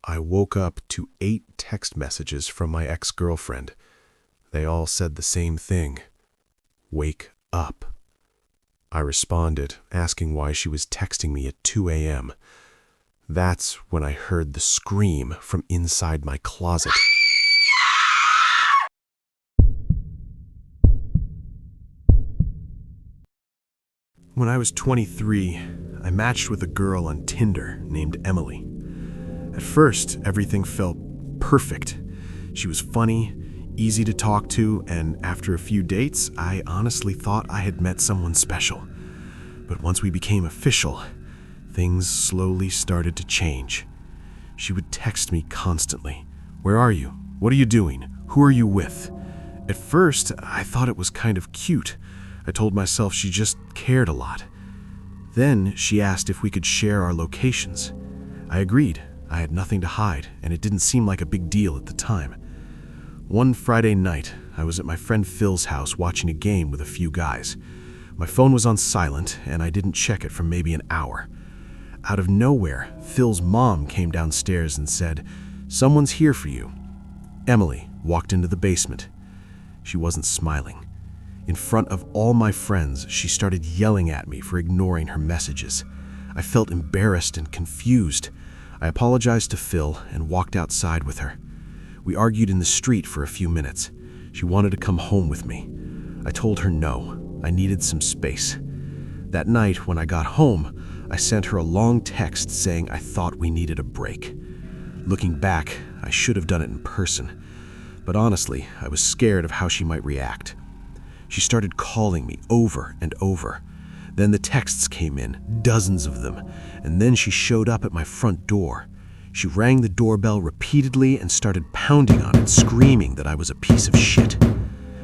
I woke up to 8 text messages from my ex-girlfriend. They all said the same thing. Wake up. I responded, asking why she was texting me at 2 a.m. That's when I heard the scream from inside my closet. When I was 23, I matched with a girl on Tinder named Emily. At first, everything felt perfect. She was funny, easy to talk to, and after a few dates, I honestly thought I had met someone special. But once we became official, things slowly started to change. She would text me constantly. "Where are you? What are you doing? Who are you with?" At first, I thought it was kind of cute. I told myself she just cared a lot. Then she asked if we could share our locations. I agreed. I had nothing to hide, and it didn't seem like a big deal at the time. One Friday night, I was at my friend Phil's house watching a game with a few guys. My phone was on silent, and I didn't check it for maybe an hour. Out of nowhere, Phil's mom came downstairs and said, "Someone's here for you." Emily walked into the basement. She wasn't smiling. In front of all my friends, she started yelling at me for ignoring her messages. I felt embarrassed and confused. I apologized to Phil and walked outside with her. We argued in the street for a few minutes. She wanted to come home with me. I told her no, I needed some space. That night, when I got home, I sent her a long text saying I thought we needed a break. Looking back, I should have done it in person. But honestly, I was scared of how she might react. She started calling me over and over. Then the texts came in, dozens of them, and then she showed up at my front door. She rang the doorbell repeatedly and started pounding on it, screaming that I was a piece of shit.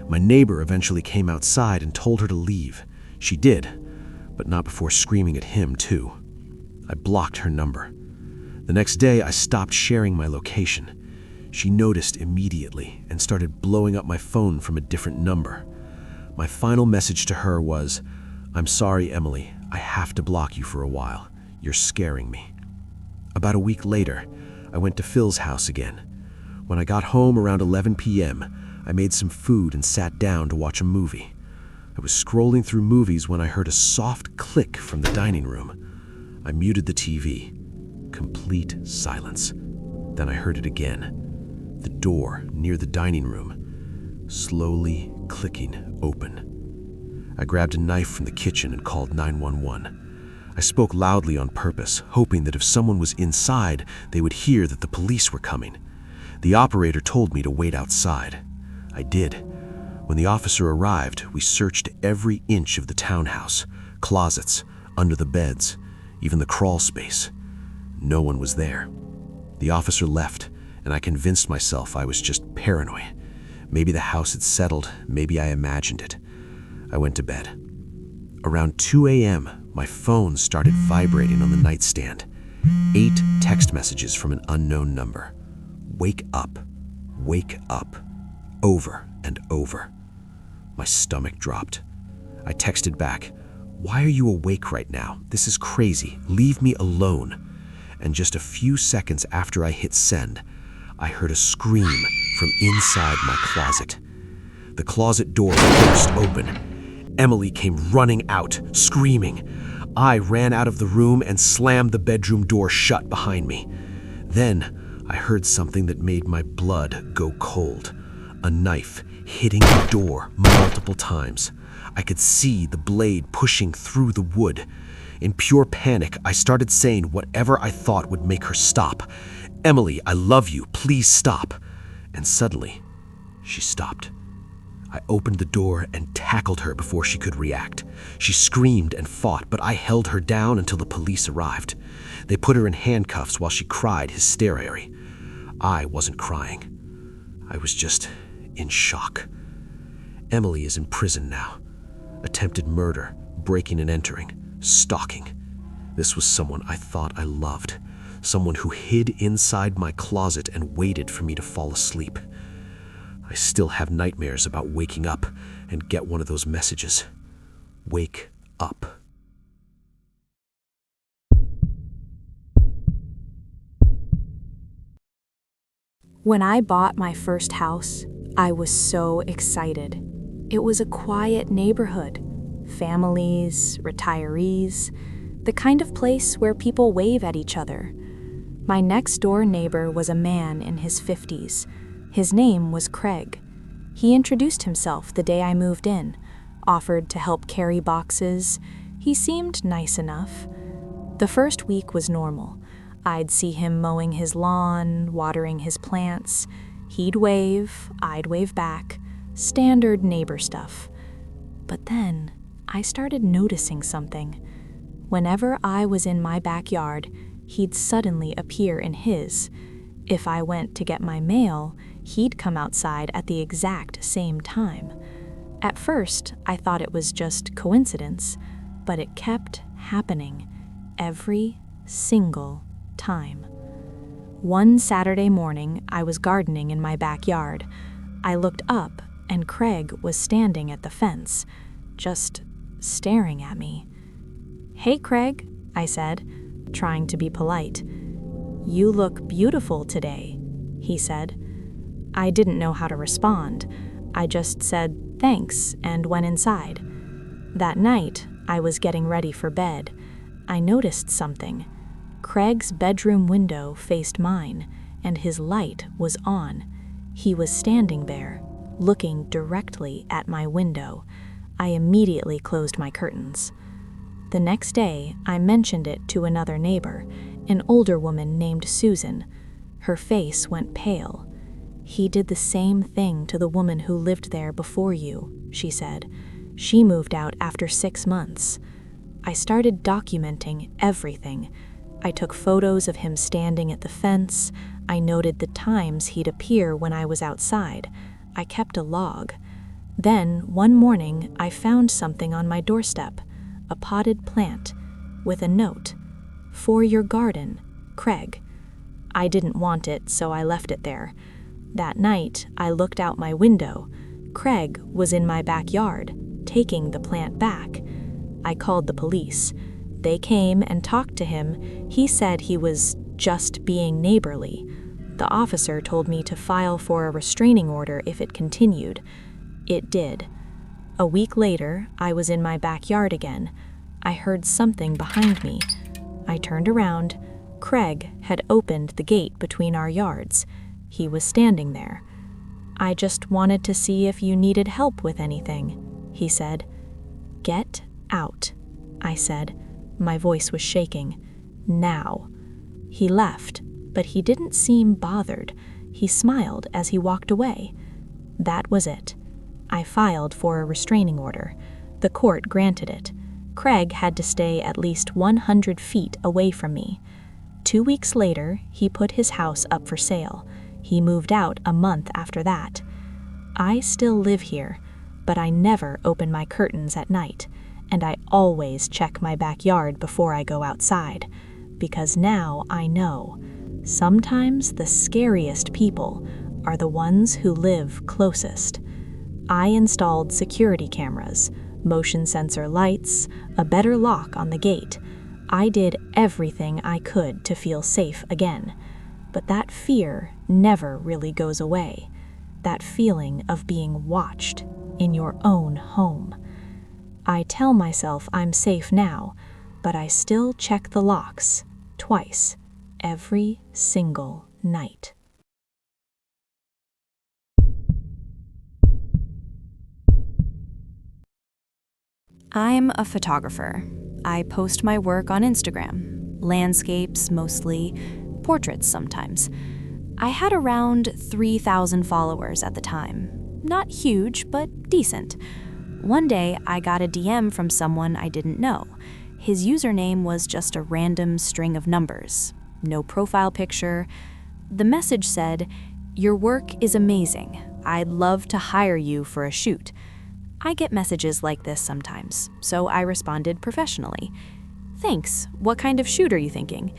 My neighbor eventually came outside and told her to leave. She did, but not before screaming at him too. I blocked her number. The next day, I stopped sharing my location. She noticed immediately and started blowing up my phone from a different number. My final message to her was, "I'm sorry, Emily. I have to block you for a while. You're scaring me." About a week later, I went to Phil's house again. When I got home around 11 p.m., I made some food and sat down to watch a movie. I was scrolling through movies when I heard a soft click from the dining room. I muted the TV. Complete silence. Then I heard it again. The door near the dining room, slowly clicking open. I grabbed a knife from the kitchen and called 911. I spoke loudly on purpose, hoping that if someone was inside, they would hear that the police were coming. The operator told me to wait outside. I did. When the officer arrived, we searched every inch of the townhouse, closets, under the beds, even the crawl space. No one was there. The officer left, and I convinced myself I was just paranoid. Maybe the house had settled, maybe I imagined it. I went to bed. Around 2 a.m., my phone started vibrating on the nightstand. 8 text messages from an unknown number. "Wake up, wake up," over and over. My stomach dropped. I texted back, "Why are you awake right now? This is crazy. Leave me alone." And just a few seconds after I hit send, I heard a scream from inside my closet. The closet door burst open. Emily came running out, screaming. I ran out of the room and slammed the bedroom door shut behind me. Then I heard something that made my blood go cold. A knife hitting the door multiple times. I could see the blade pushing through the wood. In pure panic, I started saying whatever I thought would make her stop. "Emily, I love you. Please stop." And suddenly, she stopped. I opened the door and tackled her before she could react. She screamed and fought, but I held her down until the police arrived. They put her in handcuffs while she cried hysterically. I wasn't crying. I was just in shock. Emily is in prison now. Attempted murder, breaking and entering, stalking. This was someone I thought I loved. Someone who hid inside my closet and waited for me to fall asleep. I still have nightmares about waking up and get one of those messages. Wake up. When I bought my first house, I was so excited. It was a quiet neighborhood. Families, retirees, the kind of place where people wave at each other. My next-door neighbor was a man in his 50s. His name was Craig. He introduced himself the day I moved in, offered to help carry boxes. He seemed nice enough. The first week was normal. I'd see him mowing his lawn, watering his plants. He'd wave, I'd wave back. Standard neighbor stuff. But then, I started noticing something. Whenever I was in my backyard, he'd suddenly appear in his. If I went to get my mail, he'd come outside at the exact same time. At first, I thought it was just coincidence, but it kept happening every single time. One Saturday morning, I was gardening in my backyard. I looked up, and Craig was standing at the fence, just staring at me. "Hey, Craig," I said, trying to be polite. "You look beautiful today," he said. I didn't know how to respond. I just said thanks and went inside. That night, I was getting ready for bed. I noticed something. Craig's bedroom window faced mine, and his light was on. He was standing there, looking directly at my window. I immediately closed my curtains. The next day, I mentioned it to another neighbor, an older woman named Susan. Her face went pale. "He did the same thing to the woman who lived there before you," she said. "She moved out after 6 months." I started documenting everything. I took photos of him standing at the fence. I noted the times he'd appear when I was outside. I kept a log. Then, one morning, I found something on my doorstep, a potted plant, with a note, "For your garden, Craig." I didn't want it, so I left it there. That night, I looked out my window. Craig was in my backyard, taking the plant back. I called the police. They came and talked to him. He said he was just being neighborly. The officer told me to file for a restraining order if it continued. It did. A week later, I was in my backyard again. I heard something behind me. I turned around. Craig had opened the gate between our yards. He was standing there. "I just wanted to see if you needed help with anything," he said. "Get out," I said. My voice was shaking. "Now." He left, but he didn't seem bothered. He smiled as he walked away. That was it. I filed for a restraining order. The court granted it. Craig had to stay at least 100 feet away from me. 2 weeks later, he put his house up for sale. He moved out a month after that. I still live here, but I never open my curtains at night, and I always check my backyard before I go outside, because now I know sometimes the scariest people are the ones who live closest. I installed security cameras, motion sensor lights, a better lock on the gate. I did everything I could to feel safe again. But that fear never really goes away. That feeling of being watched in your own home. I tell myself I'm safe now, but I still check the locks twice every single night. I'm a photographer. I post my work on Instagram. Landscapes mostly, portraits sometimes. I had around 3,000 followers at the time. Not huge, but decent. One day, I got a DM from someone I didn't know. His username was just a random string of numbers. No profile picture. The message said, "Your work is amazing. I'd love to hire you for a shoot." I get messages like this sometimes, so I responded professionally. "Thanks. What kind of shoot are you thinking?"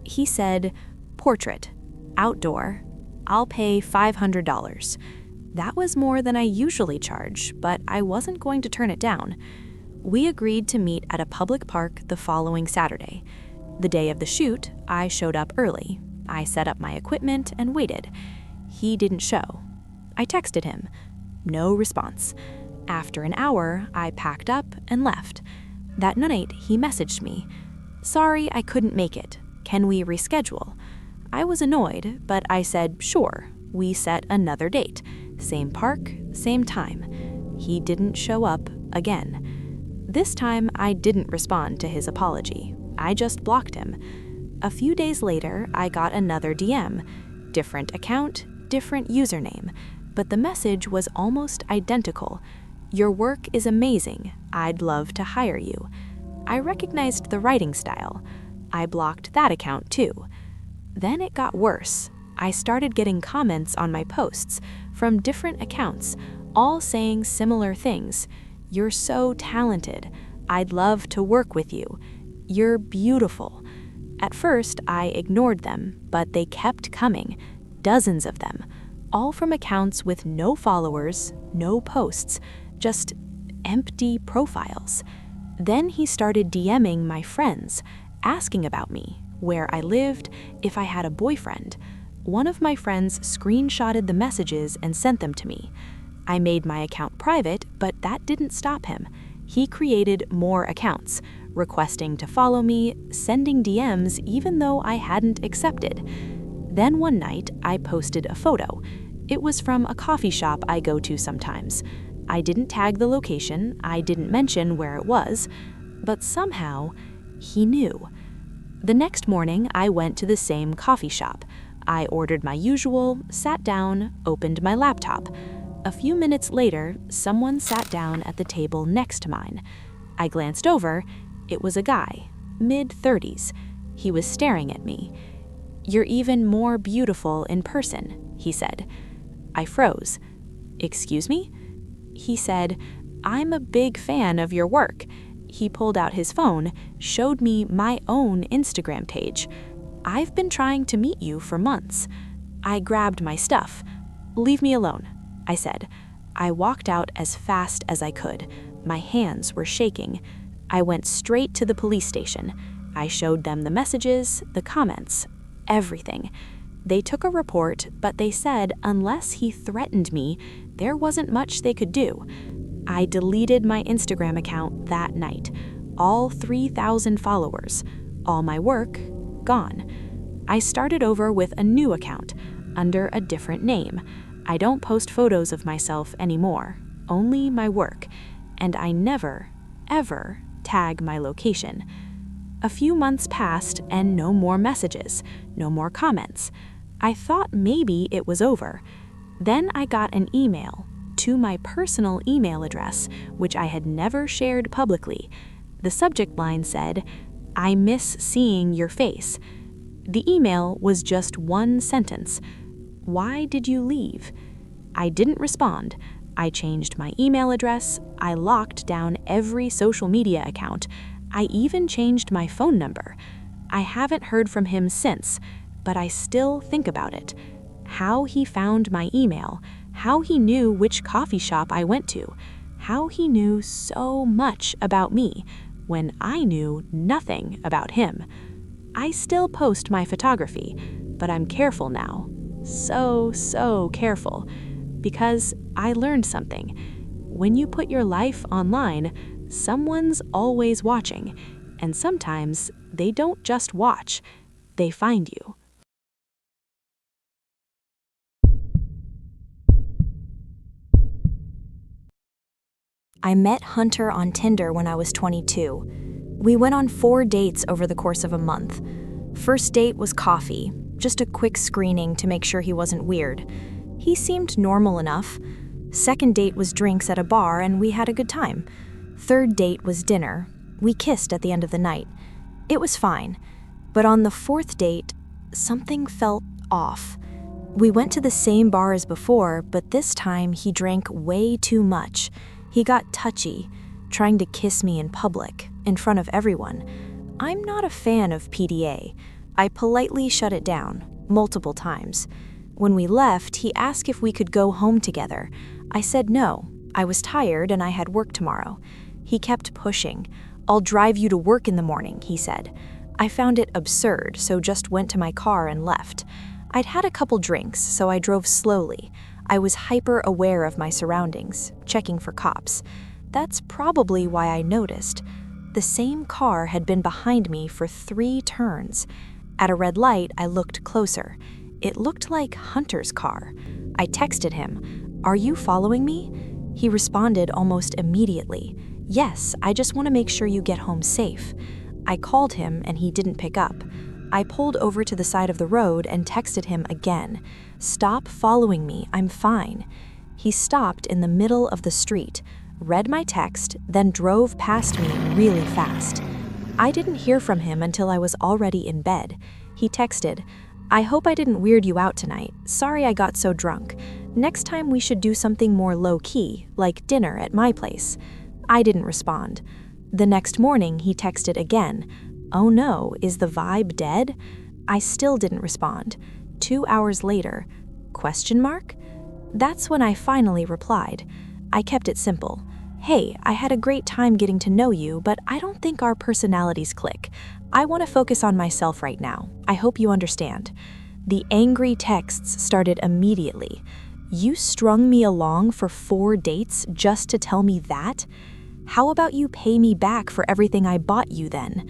He said, "Portrait. Outdoor. I'll pay $500. That was more than I usually charge, but I wasn't going to turn it down. We agreed to meet at a public park the following Saturday. The day of the shoot, I showed up early. I set up my equipment and waited. He didn't show. I texted him. No response. After an hour, I packed up and left. That night, he messaged me. "Sorry, I couldn't make it. Can we reschedule?" I was annoyed, but I said, "Sure." We set another date. Same park, same time. He didn't show up again. This time, I didn't respond to his apology. I just blocked him. A few days later, I got another DM. Different account, different username, but the message was almost identical. "Your work is amazing. I'd love to hire you." I recognized the writing style. I blocked that account too. Then it got worse. I started getting comments on my posts from different accounts, all saying similar things. "You're so talented. I'd love to work with you. You're beautiful." At first, I ignored them, but they kept coming, dozens of them, all from accounts with no followers, no posts, just empty profiles. Then he started DMing my friends, asking about me, where I lived, if I had a boyfriend. One of my friends screenshotted the messages and sent them to me. I made my account private, but that didn't stop him. He created more accounts, requesting to follow me, sending DMs even though I hadn't accepted. Then one night, I posted a photo. It was from a coffee shop I go to sometimes. I didn't tag the location, I didn't mention where it was, but somehow, he knew. The next morning, I went to the same coffee shop. I ordered my usual, sat down, opened my laptop. A few minutes later, someone sat down at the table next to mine. I glanced over. It was a guy, mid-30s. He was staring at me. "You're even more beautiful in person," he said. I froze. "Excuse me?" He said, "I'm a big fan of your work." He pulled out his phone, showed me my own Instagram page. "I've been trying to meet you for months." I grabbed my stuff. "Leave me alone," I said. I walked out as fast as I could. My hands were shaking. I went straight to the police station. I showed them the messages, the comments, everything. They took a report, but they said unless he threatened me, there wasn't much they could do. I deleted my Instagram account that night. All 3,000 followers. All my work, gone. I started over with a new account, under a different name. I don't post photos of myself anymore, only my work, and I never, ever tag my location. A few months passed and no more messages, no more comments. I thought maybe it was over. Then I got an email to my personal email address, which I had never shared publicly. The subject line said, "I miss seeing your face." The email was just one sentence. "Why did you leave?" I didn't respond. I changed my email address. I locked down every social media account. I even changed my phone number. I haven't heard from him since, but I still think about it. How he found my email, how he knew which coffee shop I went to, how he knew so much about me when I knew nothing about him. I still post my photography, but I'm careful now. So careful. Because I learned something. When you put your life online, someone's always watching, and sometimes they don't just watch, they find you. I met Hunter on Tinder when I was 22. We went on 4 dates over the course of a month. First date was coffee, just a quick screening to make sure he wasn't weird. He seemed normal enough. Second date was drinks at a bar and we had a good time. Third date was dinner. We kissed at the end of the night. It was fine. But on the fourth date, something felt off. We went to the same bar as before, but this time he drank way too much. He got touchy, trying to kiss me in public, in front of everyone. I'm not a fan of PDA. I politely shut it down, multiple times. When we left, he asked if we could go home together. I said no. I was tired and I had work tomorrow. He kept pushing. "I'll drive you to work in the morning," he said. I found it absurd, so just went to my car and left. I'd had a couple drinks, so I drove slowly. I was hyper aware of my surroundings, checking for cops. That's probably why I noticed. The same car had been behind me for 3 turns. At a red light, I looked closer. It looked like Hunter's car. I texted him, "Are you following me?" He responded almost immediately, "Yes, I just want to make sure you get home safe." I called him and he didn't pick up. I pulled over to the side of the road and texted him again, "Stop following me, I'm fine." He stopped in the middle of the street, read my text, then drove past me really fast. I didn't hear from him until I was already in bed. He texted, "I hope I didn't weird you out tonight. Sorry I got so drunk. Next time we should do something more low-key, like dinner at my place." I didn't respond. The next morning, he texted again, "Oh no, is the vibe dead?" I still didn't respond. 2 hours later, question mark? That's when I finally replied. I kept it simple. "Hey, I had a great time getting to know you, but I don't think our personalities click. I want to focus on myself right now. I hope you understand." The angry texts started immediately. "You strung me along for 4 dates just to tell me that? How about you pay me back for everything I bought you then?"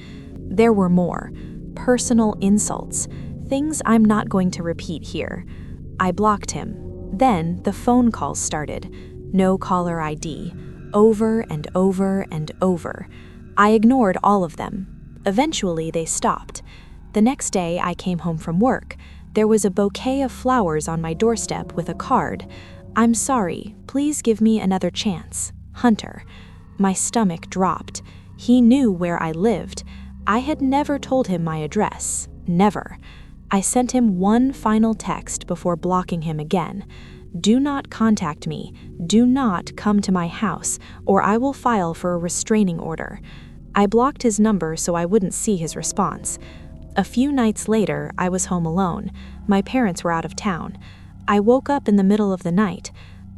There were more. Personal insults. Things I'm not going to repeat here. I blocked him. Then the phone calls started. No caller ID. Over and over and over. I ignored all of them. Eventually, they stopped. The next day, I came home from work. There was a bouquet of flowers on my doorstep with a card. "I'm sorry. Please give me another chance. Hunter." My stomach dropped. He knew where I lived. I had never told him my address. Never. I sent him one final text before blocking him again. "Do not contact me. Do not come to my house, or I will file for a restraining order." I blocked his number so I wouldn't see his response. A few nights later, I was home alone. My parents were out of town. I woke up in the middle of the night.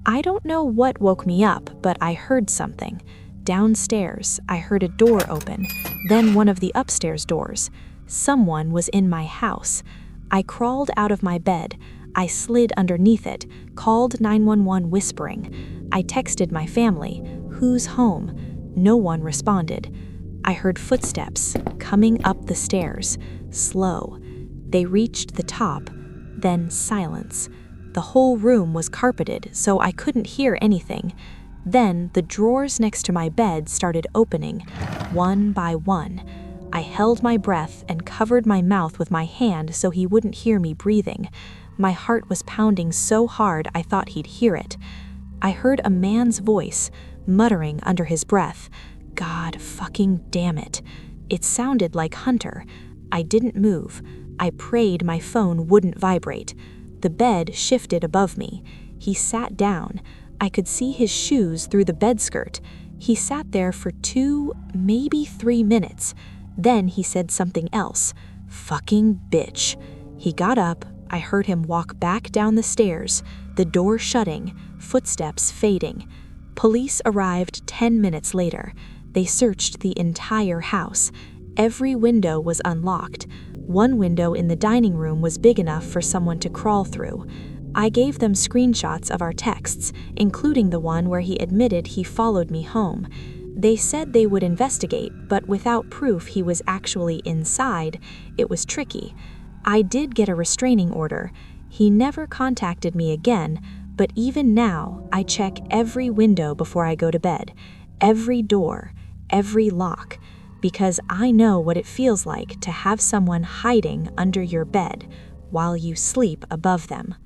I don't know what woke me up, but I heard something. Downstairs, I heard a door open, then one of the upstairs doors. Someone was in my house. I crawled out of my bed. I slid underneath it, called 911 whispering. I texted my family, "Who's home?" No one responded. I heard footsteps coming up the stairs, slow. They reached the top, then silence. The whole room was carpeted, so I couldn't hear anything. Then the drawers next to my bed started opening, one by one. I held my breath and covered my mouth with my hand so he wouldn't hear me breathing. My heart was pounding so hard I thought he'd hear it. I heard a man's voice, muttering under his breath, "God fucking damn it." It sounded like Hunter. I didn't move. I prayed my phone wouldn't vibrate. The bed shifted above me. He sat down. I could see his shoes through the bed skirt. He sat there for 2, maybe 3 minutes. Then he said something else. "Fucking bitch." He got up. I heard him walk back down the stairs, the door shutting, footsteps fading. Police arrived 10 minutes later. They searched the entire house. Every window was unlocked. One window in the dining room was big enough for someone to crawl through. I gave them screenshots of our texts, including the one where he admitted he followed me home. They said they would investigate, but without proof he was actually inside, it was tricky. I did get a restraining order. He never contacted me again, but even now, I check every window before I go to bed, every door, every lock, because I know what it feels like to have someone hiding under your bed while you sleep above them.